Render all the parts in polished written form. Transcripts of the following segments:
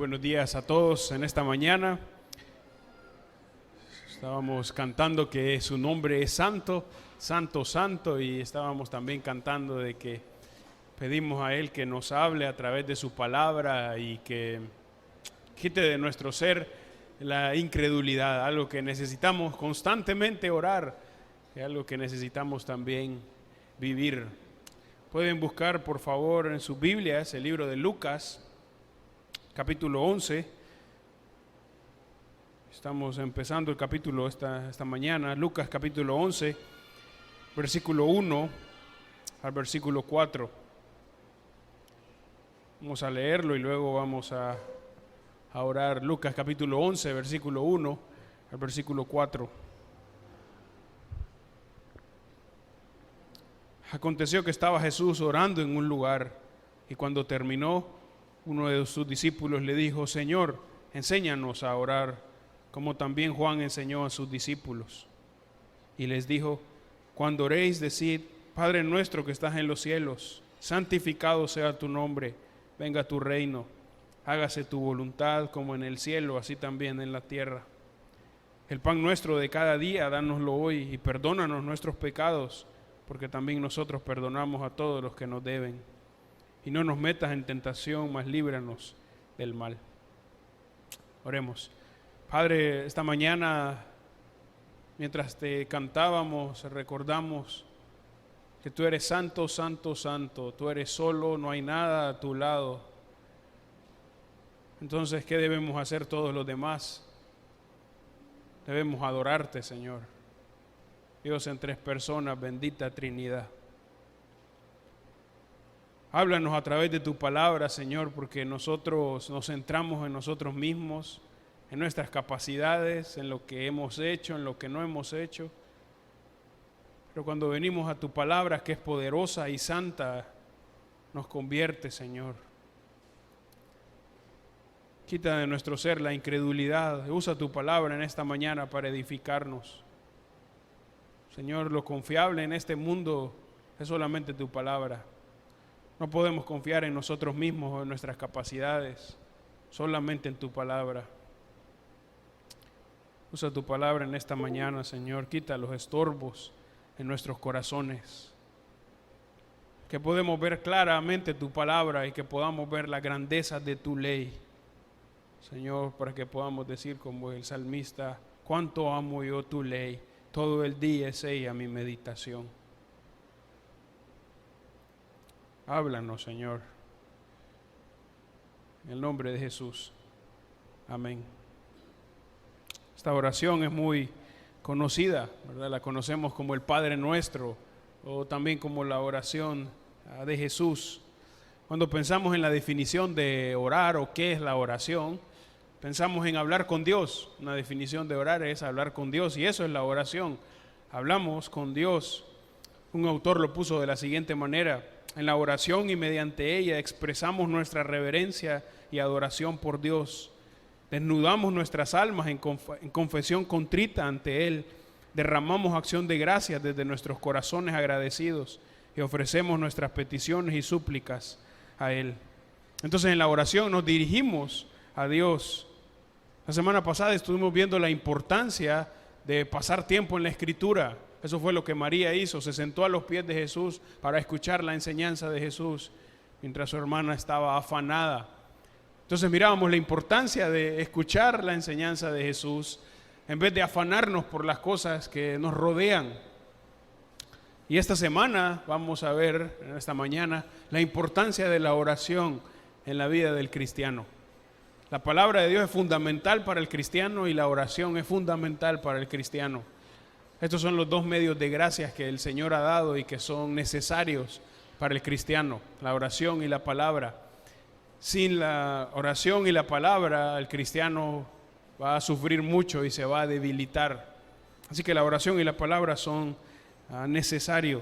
buenos días a todos en esta mañana. Estábamos cantando que su nombre es santo, santo, santo, y estábamos también cantando de que pedimos a Él que nos hable a través de su palabra y que quite de nuestro ser la incredulidad, algo que necesitamos constantemente orar, y algo que necesitamos también vivir. Pueden buscar por favor en sus Biblias el libro de Lucas, capítulo 11. Estamos empezando el capítulo esta mañana. Lucas capítulo 11, versículo 1 al versículo 4. Vamos a leerlo y luego vamos a orar. Lucas capítulo 11, versículo 1 al versículo 4. Aconteció que estaba Jesús orando en un lugar, y cuando terminó, uno de sus discípulos le dijo: Señor, enséñanos a orar, como también Juan enseñó a sus discípulos. Y les dijo: cuando oréis, decid: Padre nuestro que estás en los cielos, santificado sea tu nombre, venga tu reino, hágase tu voluntad como en el cielo, así también en la tierra. El pan nuestro de cada día, dánoslo hoy, y perdónanos nuestros pecados, porque también nosotros perdonamos a todos los que nos deben. Y no nos metas en tentación, mas líbranos del mal. Oremos. Padre, esta mañana, mientras te cantábamos, recordamos que tú eres santo, santo, santo. Tú eres solo, no hay nada a tu lado. Entonces, ¿qué debemos hacer todos los demás? Debemos adorarte, Señor. Dios en tres personas, bendita Trinidad. Háblanos a través de tu palabra, Señor, porque nosotros nos centramos en nosotros mismos, en nuestras capacidades, en lo que hemos hecho, en lo que no hemos hecho. Pero cuando venimos a tu palabra, que es poderosa y santa, nos convierte, Señor. Quita de nuestro ser la incredulidad. Usa tu palabra en esta mañana para edificarnos. Señor, lo confiable en este mundo es solamente tu palabra. No podemos confiar en nosotros mismos o en nuestras capacidades, solamente en tu palabra. Usa tu palabra en esta mañana, Señor. Quita los estorbos en nuestros corazones. Que podamos ver claramente tu palabra y que podamos ver la grandeza de tu ley. Señor, para que podamos decir como el salmista: cuánto amo yo tu ley, todo el día es ella mi meditación. Háblanos, Señor, en el nombre de Jesús. Amén. Esta oración es muy conocida, ¿verdad? La conocemos como el Padre Nuestro, o también como la oración de Jesús. Cuando pensamos en la definición de orar o qué es la oración, pensamos en hablar con Dios. Una definición de orar es hablar con Dios, y eso es la oración. Hablamos con Dios. Un autor lo puso de la siguiente manera: en la oración y mediante ella expresamos nuestra reverencia y adoración por Dios. Desnudamos nuestras almas en confesión contrita ante Él. Derramamos acción de gracias desde nuestros corazones agradecidos y ofrecemos nuestras peticiones y súplicas a Él. Entonces, en la oración nos dirigimos a Dios. La semana pasada estuvimos viendo la importancia de pasar tiempo en la Escritura. Eso fue lo que María hizo, se sentó a los pies de Jesús para escuchar la enseñanza de Jesús, mientras su hermana estaba afanada. Entonces mirábamos la importancia de escuchar la enseñanza de Jesús, en vez de afanarnos por las cosas que nos rodean. Y esta semana vamos a ver, en esta mañana, la importancia de la oración en la vida del cristiano. La palabra de Dios es fundamental para el cristiano y la oración es fundamental para el cristiano. Estos son los dos medios de gracias que el Señor ha dado y que son necesarios para el cristiano, la oración y la palabra. Sin la oración y la palabra, el cristiano va a sufrir mucho y se va a debilitar. Así que la oración y la palabra son necesarios.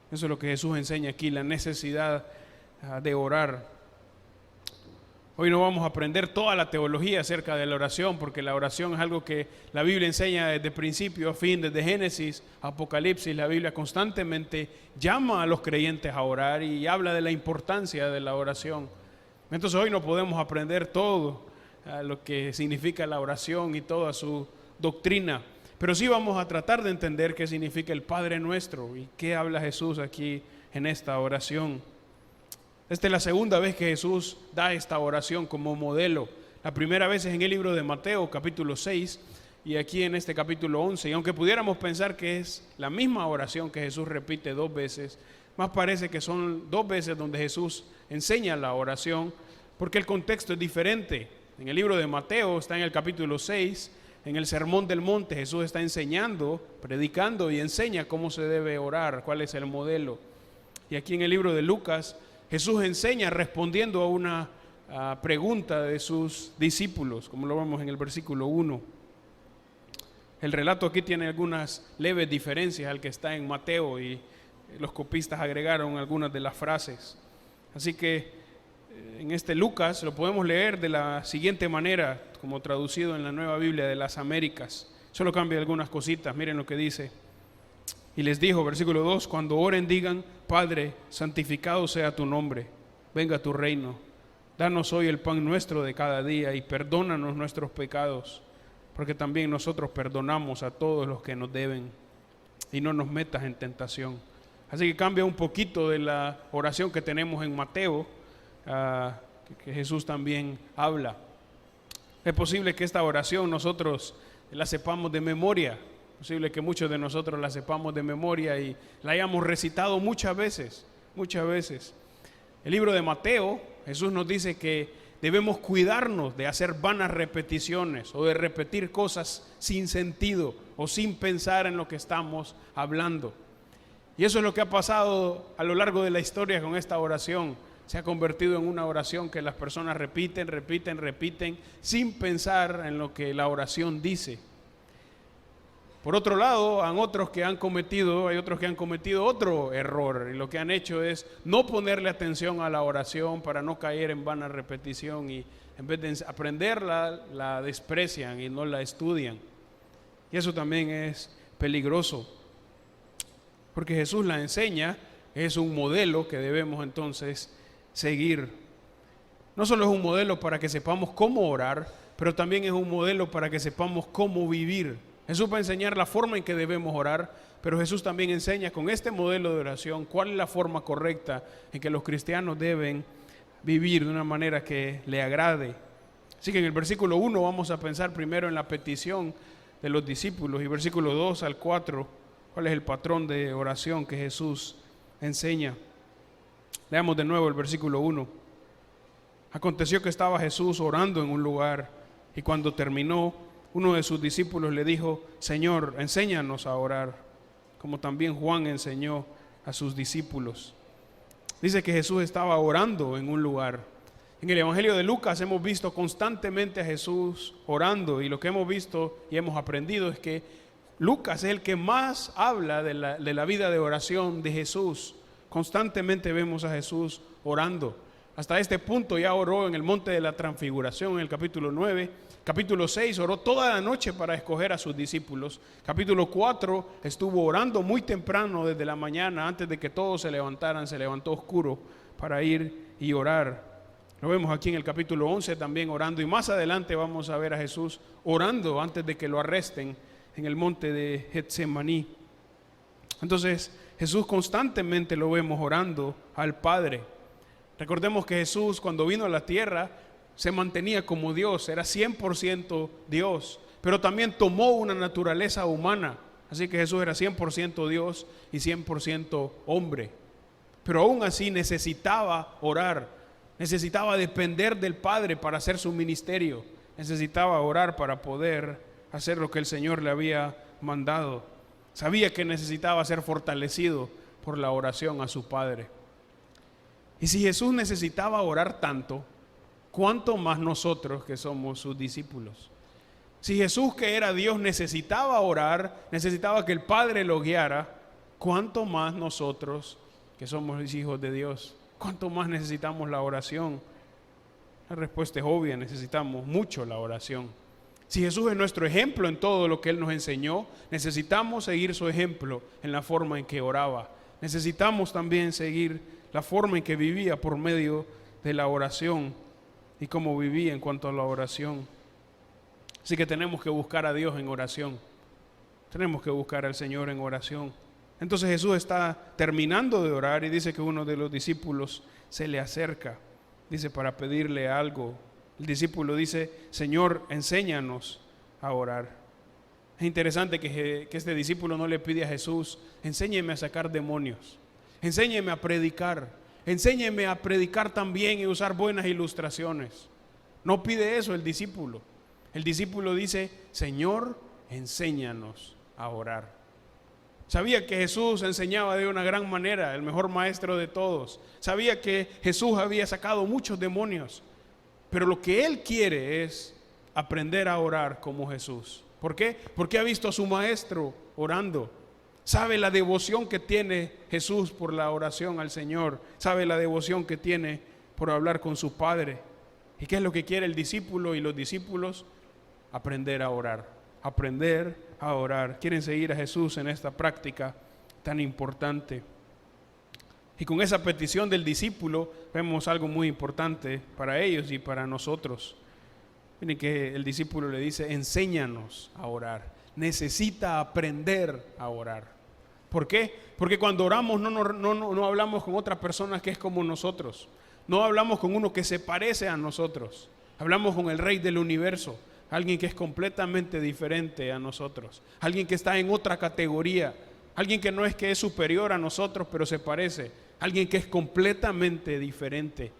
Eso es lo que Jesús enseña aquí, la necesidad de orar. Hoy no vamos a aprender toda la teología acerca de la oración, porque la oración es algo que la Biblia enseña desde principio a fin, desde Génesis a Apocalipsis. La Biblia constantemente llama a los creyentes a orar y habla de la importancia de la oración. Entonces hoy no podemos aprender todo lo que significa la oración y toda su doctrina, pero sí vamos a tratar de entender qué significa el Padre Nuestro y qué habla Jesús aquí en esta oración. Esta es la segunda vez que Jesús da esta oración como modelo. La primera vez es en el libro de Mateo, capítulo 6, y aquí en este capítulo 11. Y aunque pudiéramos pensar que es la misma oración que Jesús repite 2 veces, más parece que son 2 veces donde Jesús enseña la oración, porque el contexto es diferente. En el libro de Mateo está en el capítulo 6, en el Sermón del Monte, Jesús está enseñando, predicando y enseña cómo se debe orar, cuál es el modelo. Y aquí en el libro de Lucas, Jesús enseña respondiendo a una pregunta de sus discípulos, como lo vemos en el versículo 1. El relato aquí tiene algunas leves diferencias al que está en Mateo y los copistas agregaron algunas de las frases. Así que en este Lucas lo podemos leer de la siguiente manera, como traducido en la Nueva Biblia de las Américas. Solo cambia algunas cositas, miren lo que dice. Y les dijo, versículo 2, cuando oren digan, Padre, santificado sea tu nombre, venga tu reino. Danos hoy el pan nuestro de cada día y perdónanos nuestros pecados, porque también nosotros perdonamos a todos los que nos deben. Y no nos metas en tentación. Así que cambia un poquito de la oración que tenemos en Mateo, que Jesús también habla. Es posible que esta oración nosotros la sepamos de memoria. Es posible que muchos de nosotros la sepamos de memoria y la hayamos recitado muchas veces. El libro de Mateo, Jesús nos dice que debemos cuidarnos de hacer vanas repeticiones o de repetir cosas sin sentido o sin pensar en lo que estamos hablando. Y eso es lo que ha pasado a lo largo de la historia con esta oración. Se ha convertido en una oración que las personas repiten sin pensar en lo que la oración dice. Por otro lado, hay otros que han cometido otro error y lo que han hecho es no ponerle atención a la oración para no caer en vana repetición y en vez de aprenderla, la desprecian y no la estudian. Y eso también es peligroso, porque Jesús la enseña, es un modelo que debemos entonces seguir. No solo es un modelo para que sepamos cómo orar, pero también es un modelo para que sepamos cómo vivir. Jesús va a enseñar la forma en que debemos orar, pero Jesús también enseña con este modelo de oración cuál es la forma correcta en que los cristianos deben vivir de una manera que le agrade. Así que en el versículo 1 vamos a pensar primero en la petición de los discípulos y versículo 2 al 4, cuál es el patrón de oración que Jesús enseña. Leamos de nuevo el versículo 1. Aconteció que estaba Jesús orando en un lugar y cuando terminó, uno de sus discípulos le dijo, Señor, enséñanos a orar, como también Juan enseñó a sus discípulos. Dice que Jesús estaba orando en un lugar. En el Evangelio de Lucas hemos visto constantemente a Jesús orando y lo que hemos visto y hemos aprendido es que Lucas es el que más habla de la vida de oración de Jesús. Constantemente vemos a Jesús orando. Hasta este punto ya oró en el monte de la transfiguración en el capítulo 9. Capítulo 6 oró toda la noche para escoger a sus discípulos. Capítulo 4 estuvo orando muy temprano desde la mañana, antes de que todos se levantaran, se levantó oscuro para ir y orar. Lo vemos aquí en el capítulo 11 también orando y más adelante vamos a ver a Jesús orando antes de que lo arresten en el monte de Getsemaní. Entonces Jesús constantemente lo vemos orando al Padre. Recordemos que Jesús cuando vino a la tierra se mantenía como Dios, era 100% Dios, pero también tomó una naturaleza humana. Así que Jesús era 100% Dios y 100% hombre. Pero aún así necesitaba orar, necesitaba depender del Padre para hacer su ministerio, necesitaba orar para poder hacer lo que el Señor le había mandado. Sabía que necesitaba ser fortalecido por la oración a su Padre. Y si Jesús necesitaba orar tanto, ¿cuánto más nosotros que somos sus discípulos? Si Jesús, que era Dios, necesitaba orar, necesitaba que el Padre lo guiara, ¿cuánto más nosotros que somos los hijos de Dios? ¿Cuánto más necesitamos la oración? La respuesta es obvia, necesitamos mucho la oración. Si Jesús es nuestro ejemplo en todo lo que Él nos enseñó, necesitamos seguir su ejemplo en la forma en que oraba. Necesitamos también seguir la forma en que vivía por medio de la oración y cómo vivía en cuanto a la oración. Así que tenemos que buscar a Dios en oración. Tenemos que buscar al Señor en oración. Entonces Jesús está terminando de orar y dice que uno de los discípulos se le acerca, dice, para pedirle algo. El discípulo dice: Señor, enséñanos a orar. Es interesante que este discípulo no le pide a Jesús: enséñeme a sacar demonios, enséñeme a predicar también y usar buenas ilustraciones. No pide eso el discípulo. El discípulo dice: Señor, enséñanos a orar. Sabía que Jesús enseñaba de una gran manera, el mejor maestro de todos. Sabía que Jesús había sacado muchos demonios, pero lo que él quiere es aprender a orar como Jesús. ¿Por qué? Porque ha visto a su maestro orando. Sabe la devoción que tiene Jesús por la oración al Señor. Sabe la devoción que tiene por hablar con su Padre. ¿Y qué es lo que quiere el discípulo y los discípulos? Aprender a orar. Aprender a orar. Quieren seguir a Jesús en esta práctica tan importante. Y con esa petición del discípulo vemos algo muy importante para ellos y para nosotros. Miren que el discípulo le dice: enséñanos a orar. Necesita aprender a orar. ¿Por qué? Porque cuando oramos no hablamos con otra persona que es como nosotros. No hablamos con uno que se parece a nosotros. Hablamos con el Rey del universo. Alguien que es completamente diferente a nosotros. Alguien que está en otra categoría. Alguien que no es que es superior a nosotros, pero se parece. Alguien que es completamente diferente.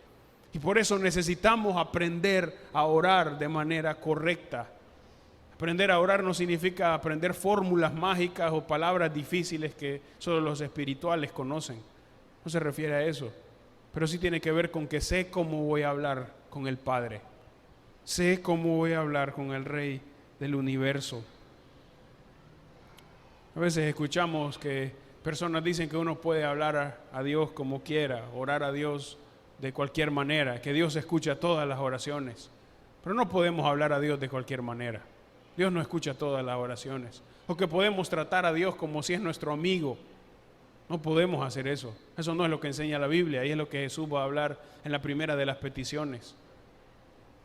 Y por eso necesitamos aprender a orar de manera correcta. Aprender a orar no significa aprender fórmulas mágicas o palabras difíciles que solo los espirituales conocen. No se refiere a eso. Pero sí tiene que ver con que sé cómo voy a hablar con el Padre. Sé cómo voy a hablar con el Rey del universo. A veces escuchamos que personas dicen que uno puede hablar a Dios como quiera, orar a Dios de cualquier manera, que Dios escucha todas las oraciones. Pero no podemos hablar a Dios de cualquier manera. Dios no escucha todas las oraciones. O que podemos tratar a Dios como si es nuestro amigo. No podemos hacer eso. Eso no es lo que enseña la Biblia. Ahí es lo que Jesús va a hablar en la primera de las peticiones.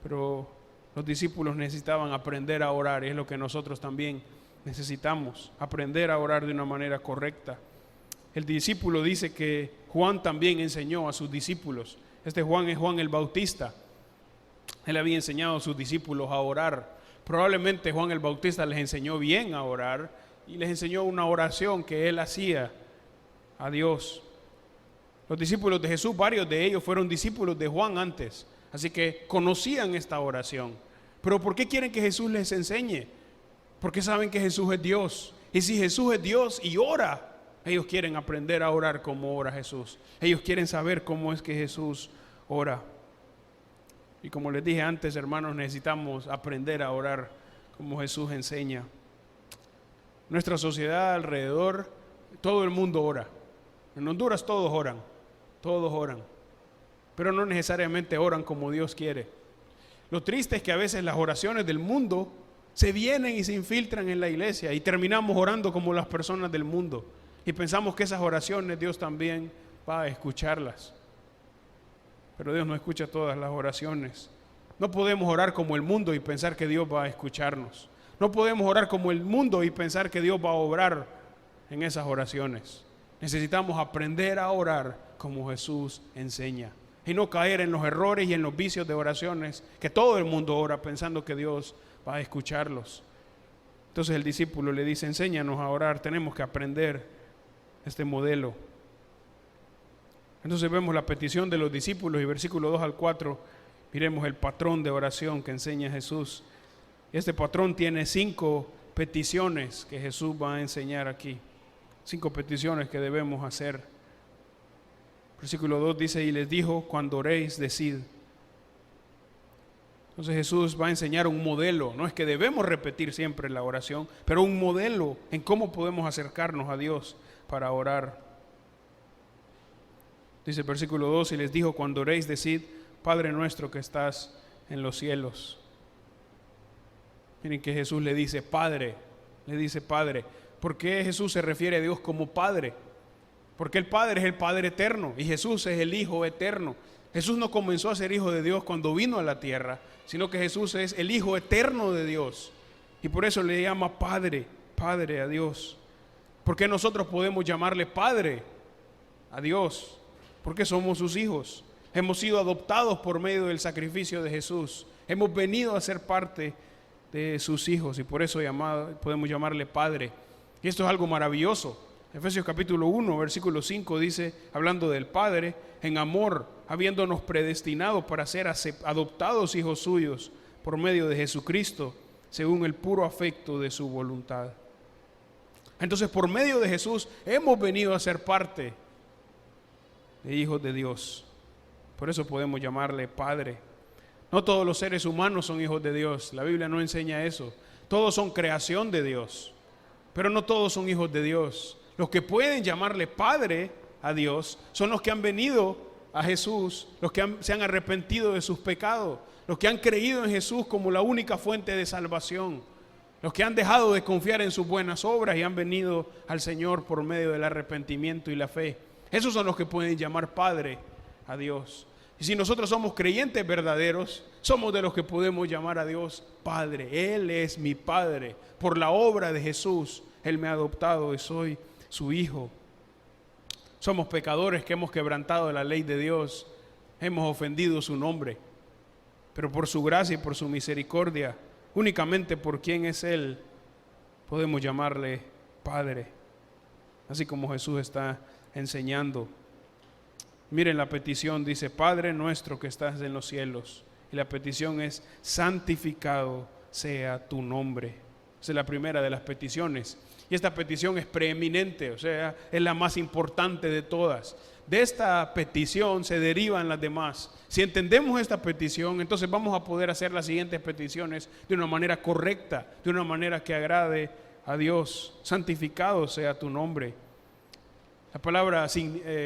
Pero los discípulos necesitaban aprender a orar, y es lo que nosotros también necesitamos, aprender a orar de una manera correcta. El discípulo dice que Juan también enseñó a sus discípulos. Este Juan es Juan el Bautista. Él había enseñado a sus discípulos a orar. Probablemente Juan el Bautista les enseñó bien a orar y les enseñó una oración que él hacía a Dios. Los discípulos de Jesús, varios de ellos fueron discípulos de Juan antes. Así que conocían esta oración. Pero ¿por qué quieren que Jesús les enseñe? Porque saben que Jesús es Dios. Y si Jesús es Dios y ora, ellos quieren aprender a orar como ora Jesús. Ellos quieren saber cómo es que Jesús ora. Y como les dije antes, hermanos, necesitamos aprender a orar como Jesús enseña. Nuestra sociedad alrededor, todo el mundo ora. En Honduras todos oran. Pero no necesariamente oran como Dios quiere. Lo triste es que a veces las oraciones del mundo se vienen y se infiltran en la iglesia y terminamos orando como las personas del mundo y pensamos que esas oraciones Dios también va a escucharlas. Pero Dios no escucha todas las oraciones. No podemos orar como el mundo y pensar que Dios va a escucharnos. No podemos orar como el mundo y pensar que Dios va a obrar en esas oraciones. Necesitamos aprender a orar como Jesús enseña y no caer en los errores y en los vicios de oraciones que todo el mundo ora pensando que Dios va a escucharlos. Entonces el discípulo le dice: enséñanos a orar, tenemos que aprender este modelo. Entonces vemos la petición de los discípulos y versículo 2 al 4, miremos el patrón de oración que enseña Jesús. Este patrón tiene 5 peticiones que Jesús va a enseñar aquí. 5 peticiones que debemos hacer. Versículo 2 dice: y les dijo, cuando oréis, decid. Entonces Jesús va a enseñar un modelo. No es que debemos repetir siempre la oración, pero un modelo en cómo podemos acercarnos a Dios para orar. Dice el versículo 2: y les dijo, cuando oréis, decid, Padre nuestro que estás en los cielos. Miren que Jesús le dice Padre. ¿Por qué Jesús se refiere a Dios como Padre? Porque el Padre es el Padre eterno y Jesús es el Hijo eterno. Jesús no comenzó a ser Hijo de Dios cuando vino a la tierra, sino que Jesús es el Hijo eterno de Dios. Y por eso le llama Padre, Padre a Dios. ¿Por qué nosotros podemos llamarle Padre a Dios? Porque somos sus hijos. Hemos sido adoptados por medio del sacrificio de Jesús. Hemos venido a ser parte de sus hijos y por eso podemos llamarle Padre. Y esto es algo maravilloso. Efesios capítulo 1, versículo 5 dice, hablando del Padre, en amor, habiéndonos predestinado para ser adoptados hijos suyos por medio de Jesucristo, según el puro afecto de su voluntad. Entonces, por medio de Jesús hemos venido a ser parte de hijos de Dios. Por eso podemos llamarle Padre. No todos los seres humanos son hijos de Dios. La Biblia no enseña eso. Todos son creación de Dios, pero no todos son hijos de Dios. Los que pueden llamarle Padre a Dios son los que han venido a Jesús, los que se han arrepentido de sus pecados, los que han creído en Jesús como la única fuente de salvación, los que han dejado de confiar en sus buenas obras y han venido al Señor por medio del arrepentimiento y la fe. Esos son los que pueden llamar Padre a Dios. Y si nosotros somos creyentes verdaderos, somos de los que podemos llamar a Dios Padre. Él es mi Padre. Por la obra de Jesús, Él me ha adoptado y soy su hijo. Somos pecadores que hemos quebrantado la ley de Dios, hemos ofendido su nombre, pero por su gracia y por su misericordia, únicamente por quien es Él, podemos llamarle Padre, así como Jesús está enseñando. Miren la petición, dice, Padre nuestro que estás en los cielos, y la petición es, santificado sea tu nombre. Esa es la primera de las peticiones. Y esta petición es preeminente, o sea, es la más importante de todas. De esta petición se derivan las demás. Si entendemos esta petición, entonces vamos a poder hacer las siguientes peticiones de una manera correcta, de una manera que agrade a Dios. Santificado sea tu nombre. La palabra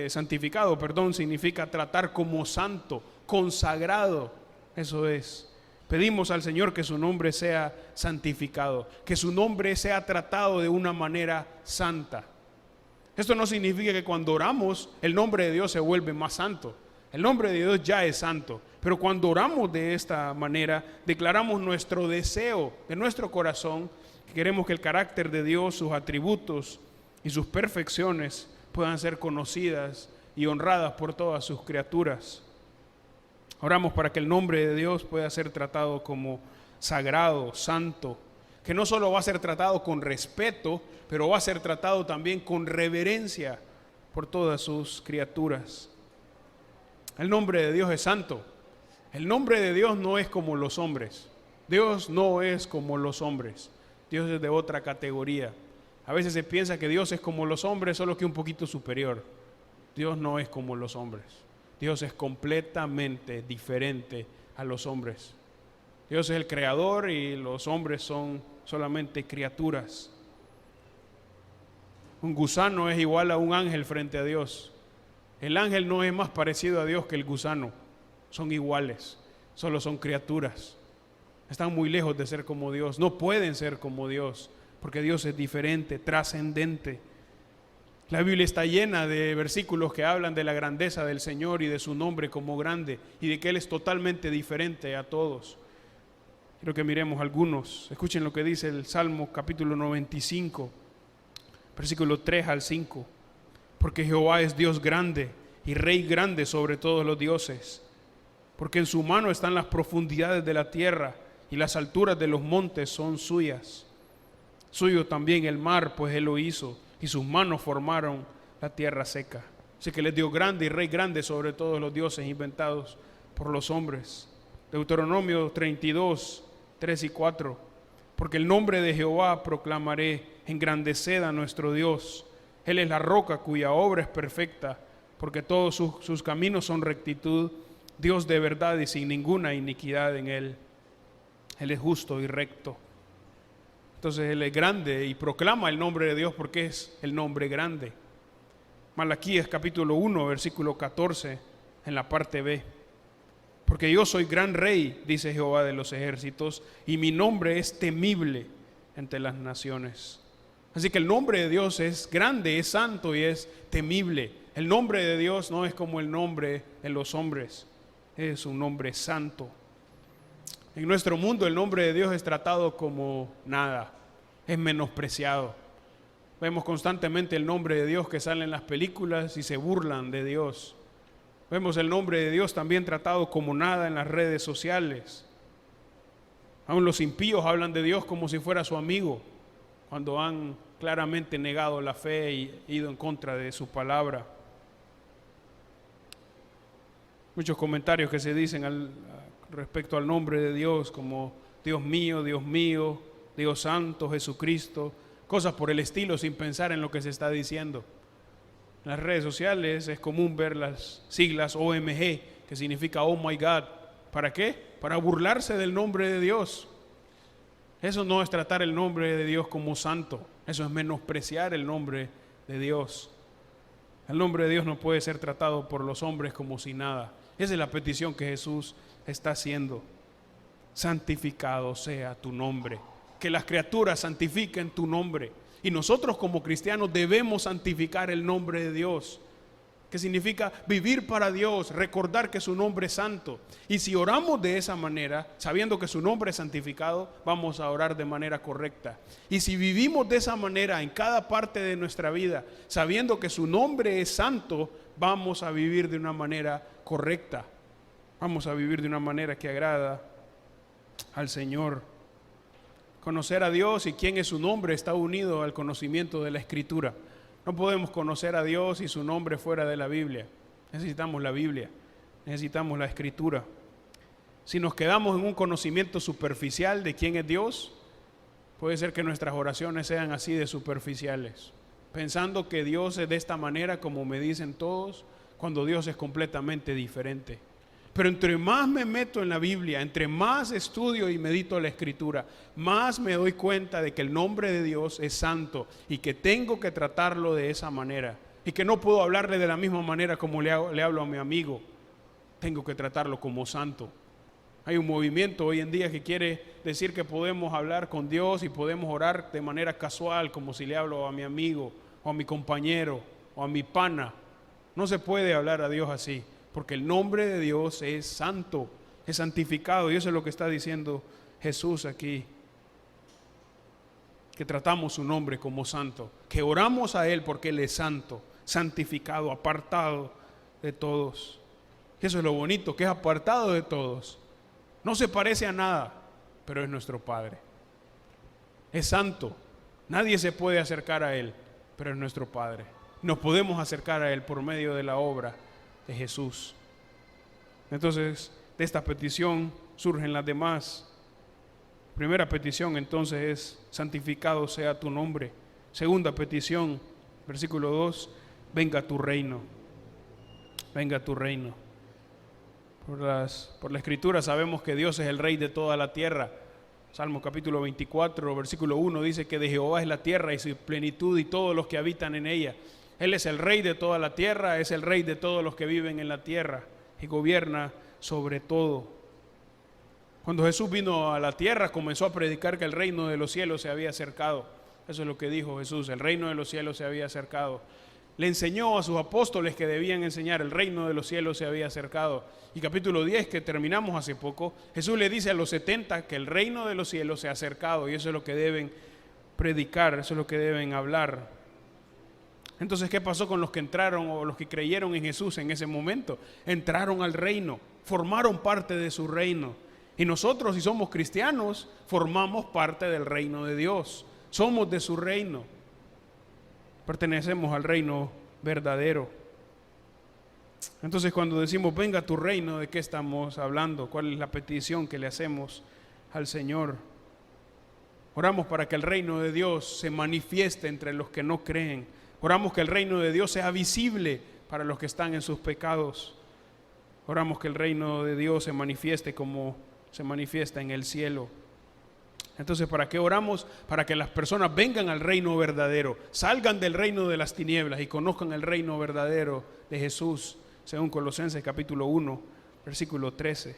santificado, significa tratar como santo, consagrado. Eso es. Pedimos al Señor que su nombre sea santificado, que su nombre sea tratado de una manera santa. Esto no significa que cuando oramos el nombre de Dios se vuelve más santo. El nombre de Dios ya es santo, pero cuando oramos de esta manera, declaramos nuestro deseo de nuestro corazón, que queremos que el carácter de Dios, sus atributos y sus perfecciones puedan ser conocidas y honradas por todas sus criaturas. Oramos para que el nombre de Dios pueda ser tratado como sagrado, santo, que no solo va a ser tratado con respeto, pero va a ser tratado también con reverencia por todas sus criaturas. El nombre de Dios es santo. El nombre de Dios no es como los hombres. Dios no es como los hombres. Dios es de otra categoría. A veces se piensa que Dios es como los hombres, solo que un poquito superior. Dios no es como los hombres. Dios es completamente diferente a los hombres. Dios es el creador y los hombres son solamente criaturas. Un gusano es igual a un ángel frente a Dios. El ángel no es más parecido a Dios que el gusano. Son iguales, solo son criaturas. Están muy lejos de ser como Dios. No pueden ser como Dios, porque Dios es diferente, trascendente. La Biblia está llena de versículos que hablan de la grandeza del Señor y de su nombre como grande y de que Él es totalmente diferente a todos. Quiero que miremos algunos. Escuchen lo que dice el Salmo capítulo 95, versículo 3 al 5. Porque Jehová es Dios grande y Rey grande sobre todos los dioses. Porque en su mano están las profundidades de la tierra y las alturas de los montes son suyas. Suyo también el mar, pues Él lo hizo, y sus manos formaron la tierra seca. Así que Él es Dios grande y Rey grande sobre todos los dioses inventados por los hombres. Deuteronomio 32, 3 y 4. Porque el nombre de Jehová proclamaré, engrandeced a nuestro Dios. Él es la roca cuya obra es perfecta, porque todos sus caminos son rectitud. Dios de verdad y sin ninguna iniquidad en Él. Él es justo y recto. Entonces Él es grande y proclama el nombre de Dios porque es el nombre grande. Malaquías capítulo 1, versículo 14, en la parte B. Porque yo soy gran rey, dice Jehová de los ejércitos, y mi nombre es temible entre las naciones. Así que el nombre de Dios es grande, es santo y es temible. El nombre de Dios no es como el nombre de los hombres, es un nombre santo. En nuestro mundo el nombre de Dios es tratado como nada, es menospreciado. Vemos constantemente el nombre de Dios que sale en las películas y se burlan de Dios. Vemos el nombre de Dios también tratado como nada en las redes sociales. Aún los impíos hablan de Dios como si fuera su amigo, cuando han claramente negado la fe y ido en contra de su palabra. Muchos comentarios que se dicen respecto al nombre de Dios, como Dios mío, Dios santo, Jesucristo, cosas por el estilo, sin pensar en lo que se está diciendo. En las redes sociales es común ver las siglas OMG, que significa Oh My God. ¿Para qué? Para burlarse del nombre de Dios. Eso no es tratar el nombre de Dios como santo, eso es menospreciar el nombre de Dios. El nombre de Dios no puede ser tratado por los hombres como si nada. Esa es la petición que Jesús está haciendo. Santificado sea tu nombre. Que las criaturas santifiquen tu nombre. Y nosotros como cristianos debemos santificar el nombre de Dios, que significa vivir para Dios, recordar que su nombre es santo. Y si oramos de esa manera, sabiendo que su nombre es santificado, vamos a orar de manera correcta. Y si vivimos de esa manera en cada parte de nuestra vida, sabiendo que su nombre es santo, vamos a vivir de una manera correcta. Vamos a vivir de una manera que agrada al Señor. Conocer a Dios y quién es su nombre está unido al conocimiento de la Escritura. No podemos conocer a Dios y su nombre fuera de la Biblia. Necesitamos la Biblia, necesitamos la Escritura. Si nos quedamos en un conocimiento superficial de quién es Dios, puede ser que nuestras oraciones sean así de superficiales, pensando que Dios es de esta manera como me dicen todos, cuando Dios es completamente diferente. Pero entre más me meto en la Biblia, entre más estudio y medito la Escritura, más me doy cuenta de que el nombre de Dios es santo y que tengo que tratarlo de esa manera. Y que no puedo hablarle de la misma manera como le hablo a mi amigo. Tengo que tratarlo como santo. Hay un movimiento hoy en día que quiere decir que podemos hablar con Dios y podemos orar de manera casual, como si le hablo a mi amigo, o a mi compañero, o a mi pana. No se puede hablar a Dios así. Porque el nombre de Dios es santo, es santificado, y eso es lo que está diciendo Jesús aquí. Que tratamos su nombre como santo, que oramos a Él porque Él es santo, santificado, apartado de todos. Y eso es lo bonito, que es apartado de todos. No se parece a nada, pero es nuestro Padre. Es santo, nadie se puede acercar a Él, pero es nuestro Padre. Nos podemos acercar a Él por medio de la obra de Jesús. Entonces, de esta petición surgen las demás. Primera petición entonces es: santificado sea tu nombre. Segunda petición, versículo 2, venga tu reino. Venga tu reino. Por la Escritura sabemos que Dios es el Rey de toda la tierra. Salmo capítulo 24, versículo 1 dice que de Jehová es la tierra y su plenitud y todos los que habitan en ella. Él es el Rey de toda la tierra, es el Rey de todos los que viven en la tierra y gobierna sobre todo. Cuando Jesús vino a la tierra, comenzó a predicar que el reino de los cielos se había acercado. Eso es lo que dijo Jesús: el reino de los cielos se había acercado. Le enseñó a sus apóstoles que debían enseñar: el reino de los cielos se había acercado. Y capítulo 10, que terminamos hace poco, Jesús le dice a los 70 que el reino de los cielos se ha acercado, y eso es lo que deben predicar, eso es lo que deben hablar. Entonces, ¿qué pasó con los que entraron o los que creyeron en Jesús en ese momento? Entraron al reino, formaron parte de su reino. Y nosotros, si somos cristianos, formamos parte del reino de Dios. Somos de su reino. Pertenecemos al reino verdadero. Entonces, cuando decimos venga tu reino, ¿de qué estamos hablando? ¿Cuál es la petición que le hacemos al Señor? Oramos para que el reino de Dios se manifieste entre los que no creen. Oramos que el reino de Dios sea visible para los que están en sus pecados. Oramos que el reino de Dios se manifieste como se manifiesta en el cielo. Entonces, ¿para qué oramos? Para que las personas vengan al reino verdadero, salgan del reino de las tinieblas y conozcan el reino verdadero de Jesús, según Colosenses capítulo 1, versículo 13.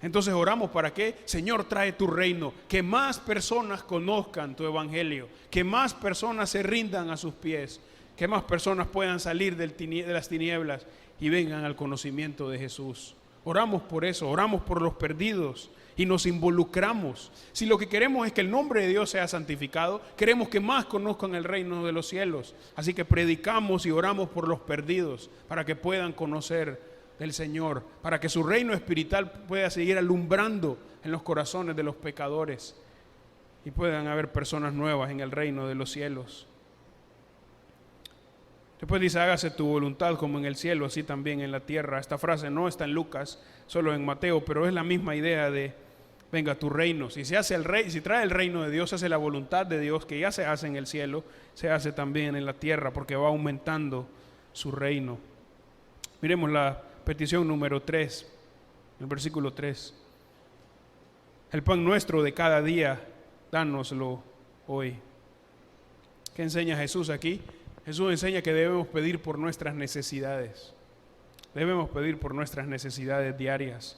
Entonces oramos para que, Señor, trae tu reino, que más personas conozcan tu evangelio, que más personas se rindan a sus pies, que más personas puedan salir de las tinieblas y vengan al conocimiento de Jesús. Oramos por eso, oramos por los perdidos y nos involucramos. Si lo que queremos es que el nombre de Dios sea santificado, queremos que más conozcan el reino de los cielos. Así que predicamos y oramos por los perdidos para que puedan conocer del Señor, para que su reino espiritual pueda seguir alumbrando en los corazones de los pecadores y puedan haber personas nuevas en el reino de los cielos. Después dice, hágase tu voluntad como en el cielo, así también en la tierra. Esta frase no está en Lucas, solo en Mateo, pero es la misma idea de venga tu reino. Si se hace si trae el reino de Dios, se hace la voluntad de Dios, que ya se hace en el cielo, se hace también en la tierra, porque va aumentando su reino. Miremos la petición número 3, el versículo 3. El pan nuestro de cada día, dánoslo hoy. ¿Qué enseña Jesús aquí? Jesús enseña que debemos pedir por nuestras necesidades. Debemos pedir por nuestras necesidades diarias.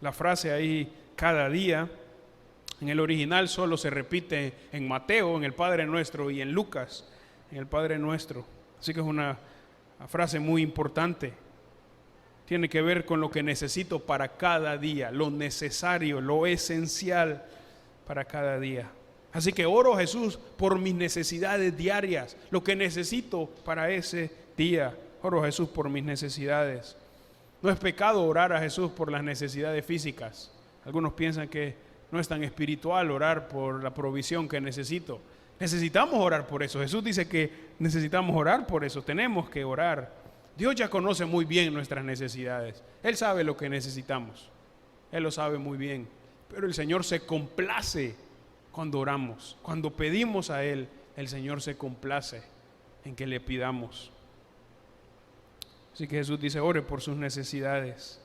La frase ahí, cada día, en el original solo se repite en Mateo, en el Padre Nuestro, y en Lucas, en el Padre Nuestro. Así que es una frase muy importante. Tiene que ver con lo que necesito para cada día, lo necesario, lo esencial para cada día. Así que oro a Jesús por mis necesidades diarias, lo que necesito para ese día. Oro a Jesús por mis necesidades. No es pecado orar a Jesús por las necesidades físicas. Algunos piensan que no es tan espiritual orar por la provisión que necesito. Necesitamos orar por eso. Jesús dice que necesitamos orar por eso. Tenemos que orar. Dios ya conoce muy bien nuestras necesidades. Él sabe lo que necesitamos. Él lo sabe muy bien. Pero el Señor se complace cuando oramos. Cuando pedimos a Él, el Señor se complace en que le pidamos. Así que Jesús dice, ore por sus necesidades.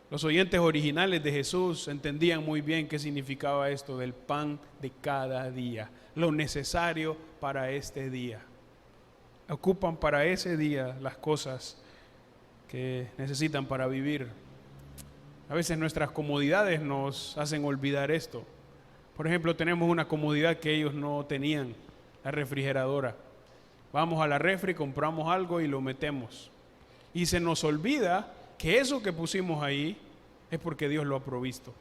Los oyentes originales de Jesús entendían muy bien qué significaba esto del pan de cada día, lo necesario para este día. Ocupan para ese día las cosas que necesitan para vivir. A veces nuestras comodidades nos hacen olvidar esto. Por ejemplo, tenemos una comodidad que ellos no tenían, la refrigeradora. Vamos a la refri, compramos algo y lo metemos. Y se nos olvida que eso que pusimos ahí es porque Dios lo ha provisto.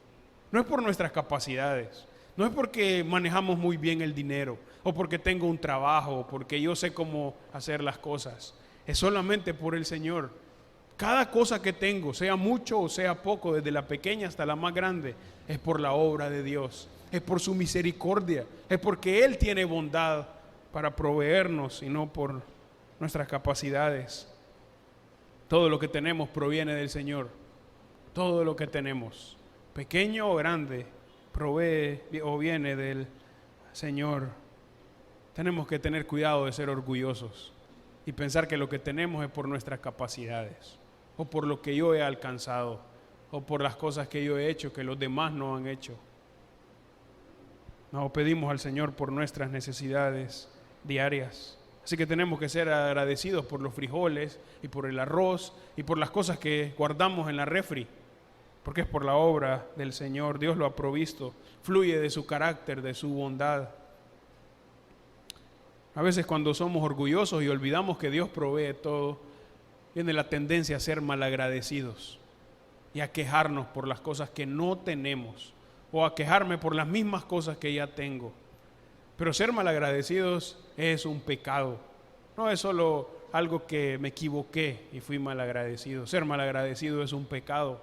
No es por nuestras capacidades, no es porque manejamos muy bien el dinero, o porque tengo un trabajo, o porque yo sé cómo hacer las cosas. Es solamente por el Señor. Cada cosa que tengo, sea mucho o sea poco, desde la pequeña hasta la más grande, es por la obra de Dios, es por su misericordia, es porque Él tiene bondad para proveernos y no por nuestras capacidades. Todo lo que tenemos proviene del Señor. Todo lo que tenemos, pequeño o grande, provee o viene del Señor. Tenemos que tener cuidado de ser orgullosos y pensar que lo que tenemos es por nuestras capacidades, o por lo que yo he alcanzado, o por las cosas que yo he hecho que los demás no han hecho. No, pedimos al Señor por nuestras necesidades diarias. Así que tenemos que ser agradecidos por los frijoles y por el arroz y por las cosas que guardamos en la refri, porque es por la obra del Señor. Dios lo ha provisto, fluye de su carácter, de su bondad. A veces cuando somos orgullosos y olvidamos que Dios provee todo, viene la tendencia a ser malagradecidos y a quejarnos por las cosas que no tenemos, o a quejarme por las mismas cosas que ya tengo. Pero ser malagradecidos es un pecado. No es solo algo que me equivoqué y fui malagradecido. Ser malagradecido es un pecado.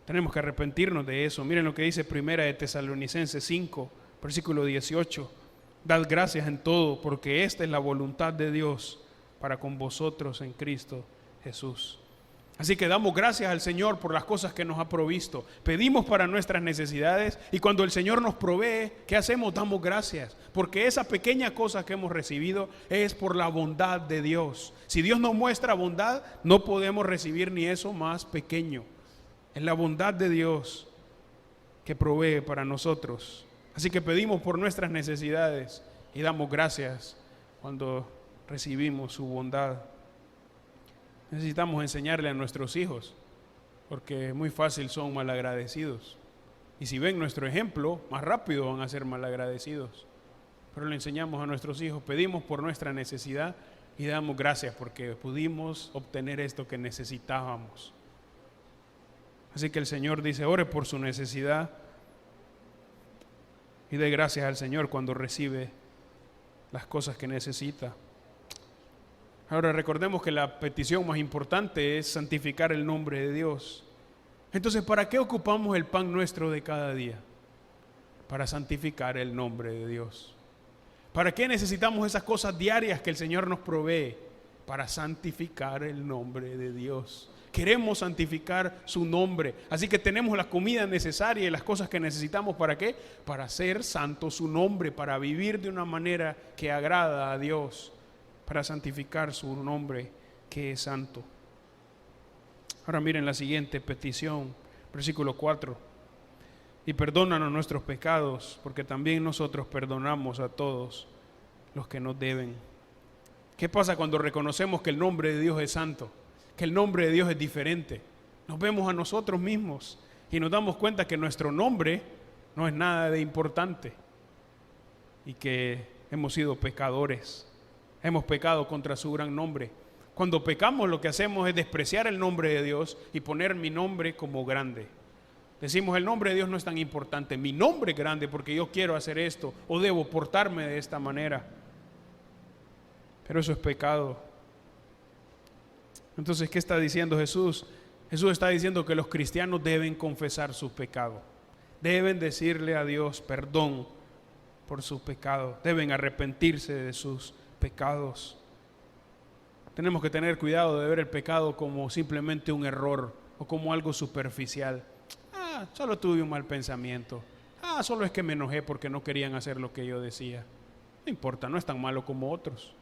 Tenemos que arrepentirnos de eso. Miren lo que dice Primera de Tesalonicenses 5, versículo 18. Dad gracias en todo, porque esta es la voluntad de Dios para con vosotros en Cristo Jesús. Así que damos gracias al Señor por las cosas que nos ha provisto. Pedimos para nuestras necesidades y cuando el Señor nos provee, ¿qué hacemos? Damos gracias. Porque esa pequeña cosa que hemos recibido es por la bondad de Dios. Si Dios nos muestra bondad, no podemos recibir ni eso más pequeño. Es la bondad de Dios que provee para nosotros. Así que pedimos por nuestras necesidades y damos gracias cuando recibimos su bondad. Necesitamos enseñarle a nuestros hijos porque muy fácil son malagradecidos. Y si ven nuestro ejemplo, más rápido van a ser malagradecidos. Pero le enseñamos a nuestros hijos, pedimos por nuestra necesidad y damos gracias porque pudimos obtener esto que necesitábamos. Así que el Señor dice, ore por su necesidad y dé gracias al Señor cuando recibe las cosas que necesita. Ahora recordemos que la petición más importante es santificar el nombre de Dios. Entonces, ¿para qué ocupamos el pan nuestro de cada día? Para santificar el nombre de Dios. ¿Para qué necesitamos esas cosas diarias que el Señor nos provee? Para santificar el nombre de Dios. Queremos santificar su nombre. Así que tenemos la comida necesaria y las cosas que necesitamos. ¿Para qué? Para hacer santo su nombre, para vivir de una manera que agrada a Dios, para santificar su nombre que es santo. Ahora miren la siguiente petición, versículo 4. Y perdónanos nuestros pecados, porque también nosotros perdonamos a todos los que nos deben. ¿Qué pasa cuando reconocemos que el nombre de Dios es santo? Que el nombre de Dios es diferente. Nos vemos a nosotros mismos y nos damos cuenta que nuestro nombre no es nada de importante y que hemos sido pecadores. Hemos pecado contra su gran nombre. Cuando pecamos, lo que hacemos es despreciar el nombre de Dios y poner mi nombre como grande. Decimos, el nombre de Dios no es tan importante, mi nombre es grande porque yo quiero hacer esto o debo portarme de esta manera. Pero eso es pecado. Entonces, ¿qué está diciendo Jesús? Jesús está diciendo que los cristianos deben confesar sus pecados. Deben decirle a Dios perdón por sus pecados. Deben arrepentirse de sus pecados. Tenemos que tener cuidado de ver el pecado como simplemente un error o como algo superficial. Solo tuve un mal pensamiento. Solo es que me enojé porque no querían hacer lo que yo decía. No importa, no es tan malo como otros.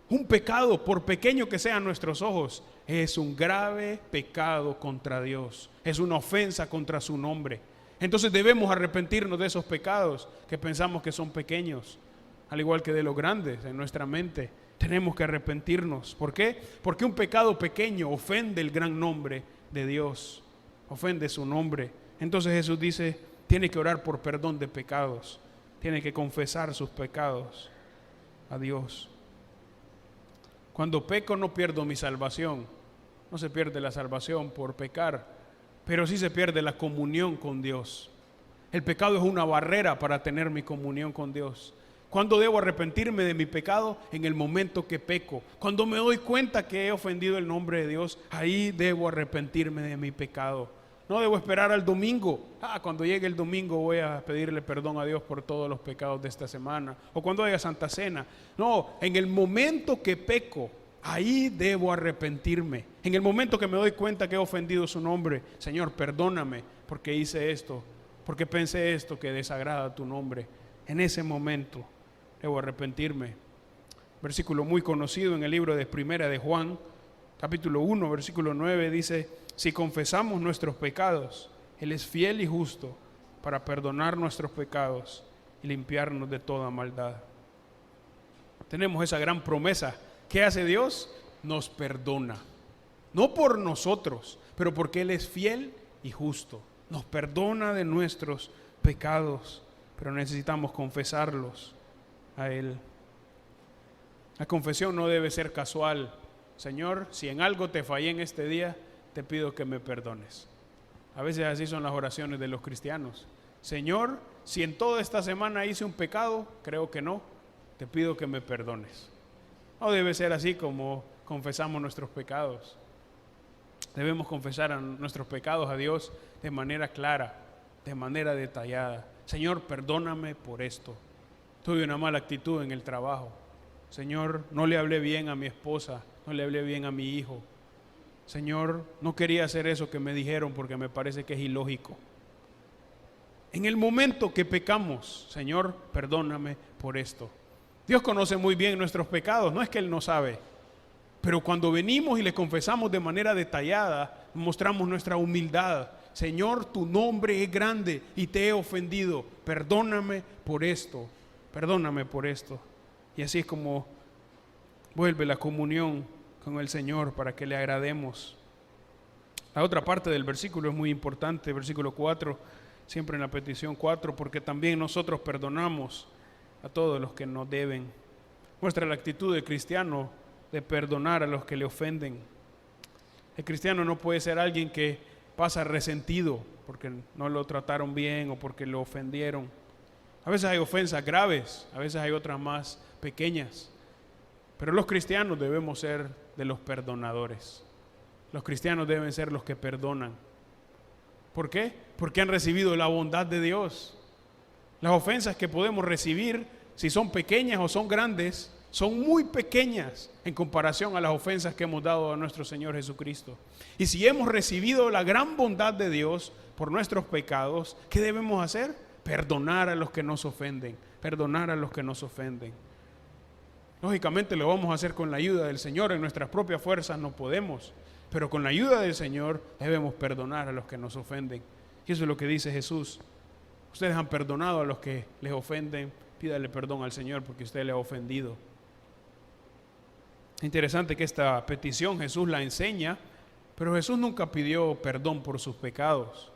Un pecado, por pequeño que sea a nuestros ojos, es un grave pecado contra Dios. Es una ofensa contra su nombre. Entonces debemos arrepentirnos de esos pecados que pensamos que son pequeños, al igual que de los grandes en nuestra mente. Tenemos que arrepentirnos. ¿Por qué? Porque un pecado pequeño ofende el gran nombre de Dios, ofende su nombre. Entonces Jesús dice, tiene que orar por perdón de pecados, tiene que confesar sus pecados a Dios. Cuando peco no pierdo mi salvación, no se pierde la salvación por pecar, pero sí se pierde la comunión con Dios. El pecado es una barrera para tener mi comunión con Dios. ¿Cuándo debo arrepentirme de mi pecado? En el momento que peco. Cuando me doy cuenta que he ofendido el nombre de Dios, ahí debo arrepentirme de mi pecado. No debo esperar al domingo. Cuando llegue el domingo voy a pedirle perdón a Dios por todos los pecados de esta semana. O cuando haya Santa Cena. No, en el momento que peco, ahí debo arrepentirme. En el momento que me doy cuenta que he ofendido su nombre, Señor, perdóname porque hice esto, porque pensé esto que desagrada tu nombre. En ese momento debo arrepentirme. Versículo muy conocido en el libro de Primera de Juan, capítulo 1, versículo 9, dice: si confesamos nuestros pecados, Él es fiel y justo para perdonar nuestros pecados y limpiarnos de toda maldad. Tenemos esa gran promesa. ¿Qué hace Dios? Nos perdona. No por nosotros, pero porque Él es fiel y justo. Nos perdona de nuestros pecados, pero necesitamos confesarlos a Él. La confesión no debe ser casual. Señor, si en algo te fallé en este día, te pido que me perdones. A veces así son las oraciones de los cristianos. Señor, si en toda esta semana hice un pecado, creo que no, te pido que me perdones. No debe ser así como confesamos nuestros pecados. Debemos confesar nuestros pecados a Dios de manera clara, de manera detallada. Señor, perdóname por esto. Tuve una mala actitud en el trabajo. Señor, no le hablé bien a mi esposa, no le hablé bien a mi hijo. Señor, no quería hacer eso que me dijeron porque me parece que es ilógico. En el momento que pecamos, Señor, perdóname por esto. Dios conoce muy bien nuestros pecados, no es que Él no sabe. Pero cuando venimos y le confesamos de manera detallada, mostramos nuestra humildad. Señor, tu nombre es grande y te he ofendido. Perdóname por esto, perdóname por esto. Y así es como vuelve la comunión con el Señor para que le agrademos. La otra parte del versículo es muy importante, versículo 4, siempre en la petición 4, porque también nosotros perdonamos a todos los que nos deben. Muestra la actitud del cristiano de perdonar a los que le ofenden. El cristiano no puede ser alguien que pasa resentido porque no lo trataron bien o porque lo ofendieron. A veces hay ofensas graves, a veces hay otras más pequeñas, pero los cristianos debemos ser de los perdonadores. Los cristianos deben ser los que perdonan. ¿Por qué? Porque han recibido la bondad de Dios. Las ofensas que podemos recibir, si son pequeñas o son grandes, son muy pequeñas en comparación a las ofensas que hemos dado a nuestro Señor Jesucristo. Y si hemos recibido la gran bondad de Dios por nuestros pecados, ¿qué debemos hacer? Perdonar a los que nos ofenden, perdonar a los que nos ofenden. Lógicamente lo vamos a hacer con la ayuda del Señor. En nuestras propias fuerzas no podemos, pero con la ayuda del Señor debemos perdonar a los que nos ofenden. Y eso es lo que dice Jesús. Ustedes han perdonado a los que les ofenden, pídale perdón al Señor porque usted le ha ofendido. Interesante que esta petición Jesús la enseña, pero Jesús nunca pidió perdón por sus pecados.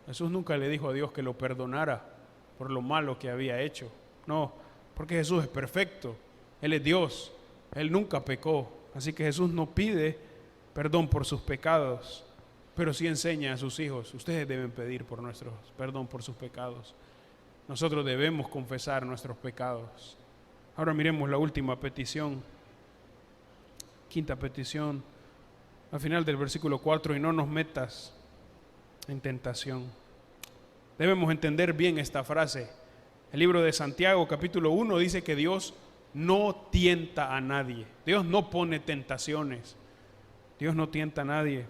Jesús nunca le dijo a Dios que lo perdonara por lo malo que había hecho. No, porque Jesús es perfecto, Él es Dios, Él nunca pecó. Así que Jesús no pide perdón por sus pecados, pero sí enseña a sus hijos, ustedes deben pedir perdón por sus pecados. Nosotros debemos confesar nuestros pecados. Ahora miremos la última petición. Quinta petición, al final del versículo 4, y no nos metas en tentación. Debemos entender bien esta frase. El libro de Santiago, capítulo 1, dice que Dios no tienta a nadie. Dios no pone tentaciones. Dios no tienta a nadie,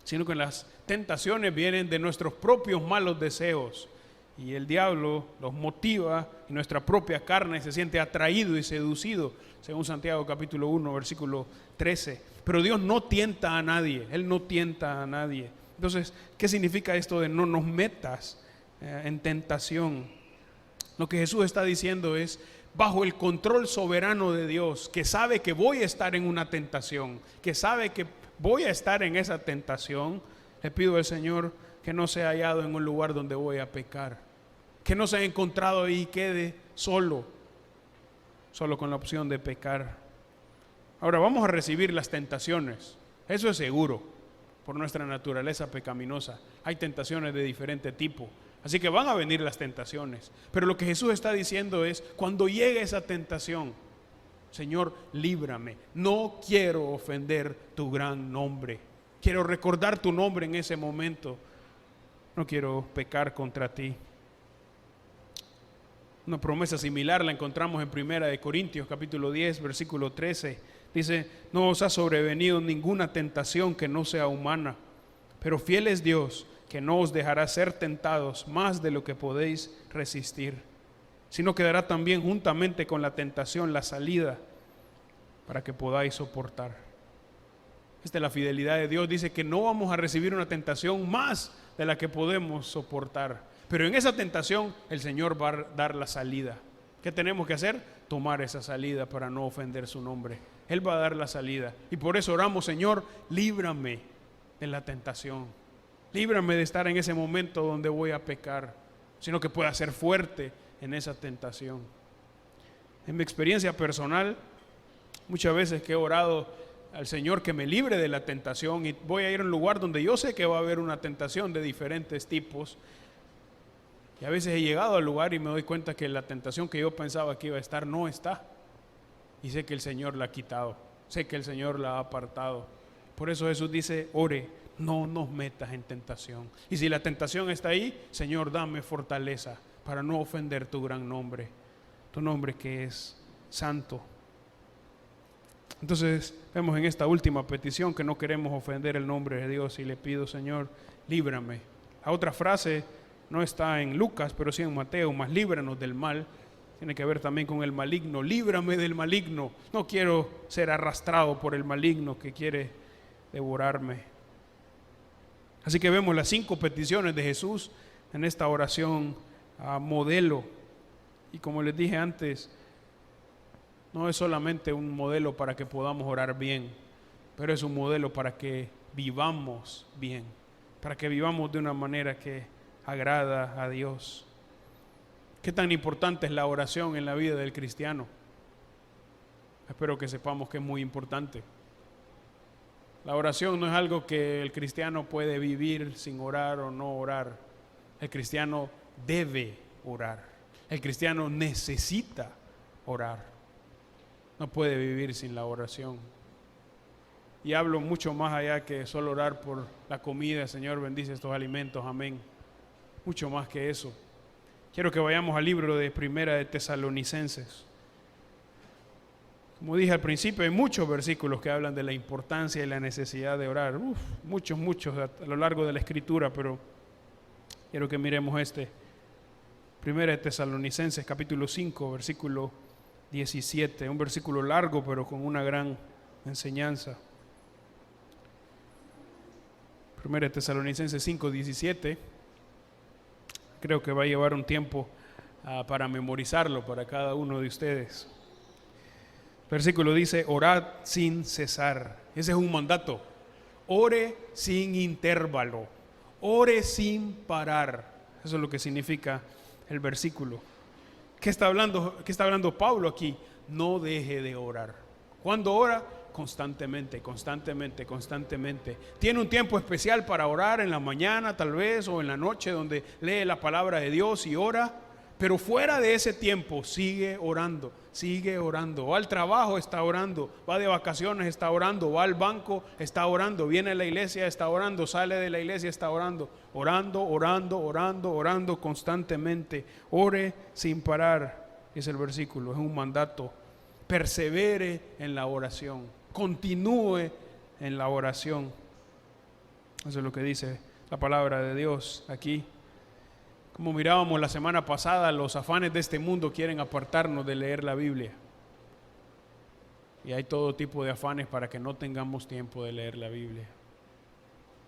sino que las tentaciones vienen de nuestros propios malos deseos. Y el diablo los motiva y nuestra propia carne se siente atraído y seducido, según Santiago capítulo 1, versículo 13. Pero Dios no tienta a nadie, Él no tienta a nadie. Entonces, ¿qué significa esto de no nos metas en tentación? Lo que Jesús está diciendo es, bajo el control soberano de Dios, que sabe que voy a estar en una tentación, que sabe que voy a estar en esa tentación, le pido al Señor que no sea hallado en un lugar donde voy a pecar, que no sea encontrado ahí y quede solo con la opción de pecar. Ahora vamos a recibir las tentaciones, eso es seguro, por nuestra naturaleza pecaminosa. Hay tentaciones de diferente tipo, así que van a venir las tentaciones. Pero lo que Jesús está diciendo es, cuando llegue esa tentación, Señor, líbrame. No quiero ofender tu gran nombre. Quiero recordar tu nombre en ese momento. No quiero pecar contra ti. Una promesa similar la encontramos en 1 Corintios capítulo 10, versículo 13. Dice, no os ha sobrevenido ninguna tentación que no sea humana, pero fiel es Dios, que no os dejará ser tentados más de lo que podéis resistir, sino que dará también juntamente con la tentación la salida para que podáis soportar. Esta es la fidelidad de Dios. Dice que no vamos a recibir una tentación más de la que podemos soportar, pero en esa tentación el Señor va a dar la salida. ¿Qué tenemos que hacer? Tomar esa salida para no ofender su nombre. Él va a dar la salida y por eso oramos, Señor, líbrame de la tentación. Líbrame de estar en ese momento donde voy a pecar, sino que pueda ser fuerte en esa tentación. En mi experiencia personal, muchas veces que he orado al Señor que me libre de la tentación y voy a ir a un lugar donde yo sé que va a haber una tentación de diferentes tipos, y a veces he llegado al lugar y me doy cuenta que la tentación que yo pensaba que iba a estar no está, y sé que el Señor la ha quitado, sé que el Señor la ha apartado. Por eso Jesús dice, ore, no nos metas en tentación. Y si la tentación está ahí, Señor, dame fortaleza para no ofender tu gran nombre, tu nombre que es santo. Entonces vemos en esta última petición que no queremos ofender el nombre de Dios y le pido, Señor, líbrame. La otra frase no está en Lucas, pero sí en Mateo, mas líbranos del mal. Tiene que ver también con el maligno. Líbrame del maligno. No quiero ser arrastrado por el maligno que quiere devorarme. Así que vemos las 5 peticiones de Jesús en esta oración modelo. Y como les dije antes, no es solamente un modelo para que podamos orar bien, pero es un modelo para que vivamos bien, para que vivamos de una manera que agrada a Dios. ¿Qué tan importante es la oración en la vida del cristiano? Espero que sepamos que es muy importante. La oración no es algo que el cristiano puede vivir sin orar o no orar. El cristiano debe orar. El cristiano necesita orar. No puede vivir sin la oración. Y hablo mucho más allá que solo orar por la comida. Señor, bendice estos alimentos, amén. Mucho más que eso. Quiero que vayamos al libro de Primera de Tesalonicenses. Como dije al principio, hay muchos versículos que hablan de la importancia y la necesidad de orar. Muchos a lo largo de la Escritura, pero quiero que miremos este. Primera de Tesalonicenses, capítulo 5, versículo 17. Un versículo largo, pero con una gran enseñanza. Primera de Tesalonicenses 5, 17. Creo que va a llevar un tiempo para memorizarlo para cada uno de ustedes. Versículo dice, orad sin cesar. Ese es un mandato. Ore sin intervalo. Ore sin parar. Eso es lo que significa el versículo. ¿Qué está hablando Pablo aquí? No deje de orar. ¿Cuándo ora? Constantemente. Tiene un tiempo especial para orar en la mañana tal vez o en la noche donde lee la palabra de Dios y ora. Pero fuera de ese tiempo sigue orando. Va al trabajo, está orando. Va de vacaciones, está orando. Va al banco, está orando. Viene a la iglesia, está orando. Sale de la iglesia, está orando. Orando constantemente. Ore sin parar. Es el versículo, es un mandato. Persevere en la oración. Continúe en la oración. Eso es lo que dice la palabra de Dios aquí. Como mirábamos la semana pasada, los afanes de este mundo quieren apartarnos de leer la Biblia. Y hay todo tipo de afanes para que no tengamos tiempo de leer la Biblia.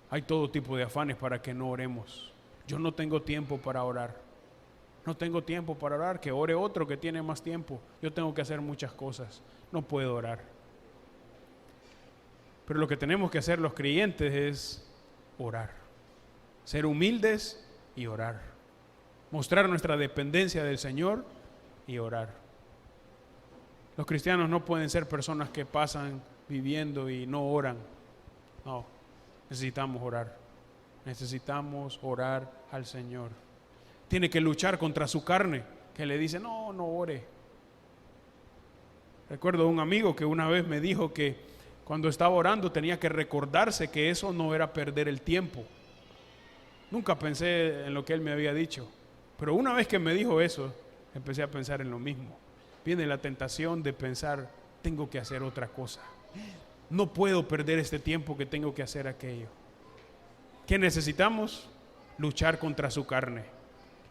Hay todo tipo de afanes para que no oremos. Yo no tengo tiempo para orar. No tengo tiempo para orar, que ore otro que tiene más tiempo. Yo tengo que hacer muchas cosas. No puedo orar. Pero lo que tenemos que hacer los creyentes es orar. Ser humildes y orar. Mostrar nuestra dependencia del Señor y orar. Los cristianos no pueden ser personas que pasan viviendo y no oran. No, necesitamos orar. Necesitamos orar al Señor. Tiene que luchar contra su carne, que le dice, no ore. Recuerdo un amigo que una vez me dijo que cuando estaba orando tenía que recordarse que eso no era perder el tiempo. Nunca pensé en lo que él me había dicho. Pero una vez que me dijo eso, empecé a pensar en lo mismo. Viene la tentación de pensar, tengo que hacer otra cosa. No puedo perder este tiempo que tengo que hacer aquello. ¿Qué necesitamos? Luchar contra su carne.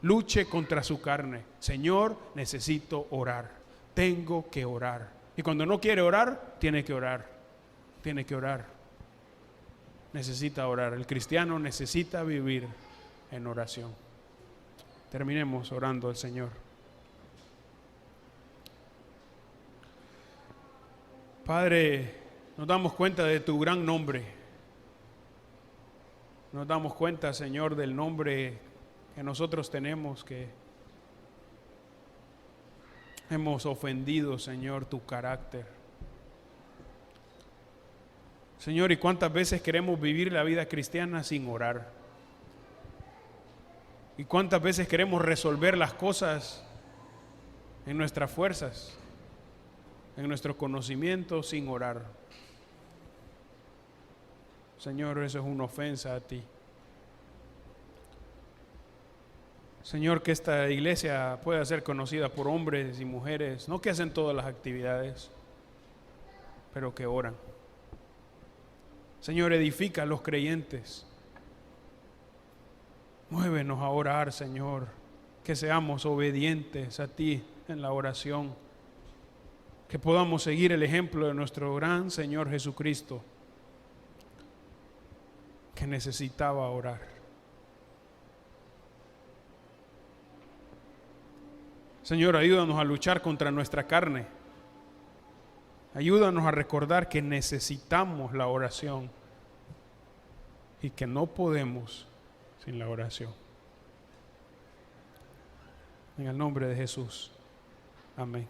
Luche contra su carne. Señor, necesito orar. Tengo que orar. Y cuando no quiere orar, tiene que orar. Tiene que orar. Necesita orar. El cristiano necesita vivir en oración. Terminemos orando al Señor. Padre, nos damos cuenta de tu gran nombre. Nos damos cuenta, Señor, del nombre que nosotros tenemos, que hemos ofendido, Señor, tu carácter. Señor, ¿y cuántas veces queremos vivir la vida cristiana sin orar? ¿Y cuántas veces queremos resolver las cosas en nuestras fuerzas, en nuestro conocimiento, sin orar? Señor, eso es una ofensa a ti. Señor, que esta iglesia pueda ser conocida por hombres y mujeres, no que hacen todas las actividades, pero que oran. Señor, edifica a los creyentes. Muévenos a orar, Señor, que seamos obedientes a ti en la oración, que podamos seguir el ejemplo de nuestro gran Señor Jesucristo, que necesitaba orar. Señor, ayúdanos a luchar contra nuestra carne. Ayúdanos a recordar que necesitamos la oración. y que no podemos sin la oración. En el nombre de Jesús. Amén.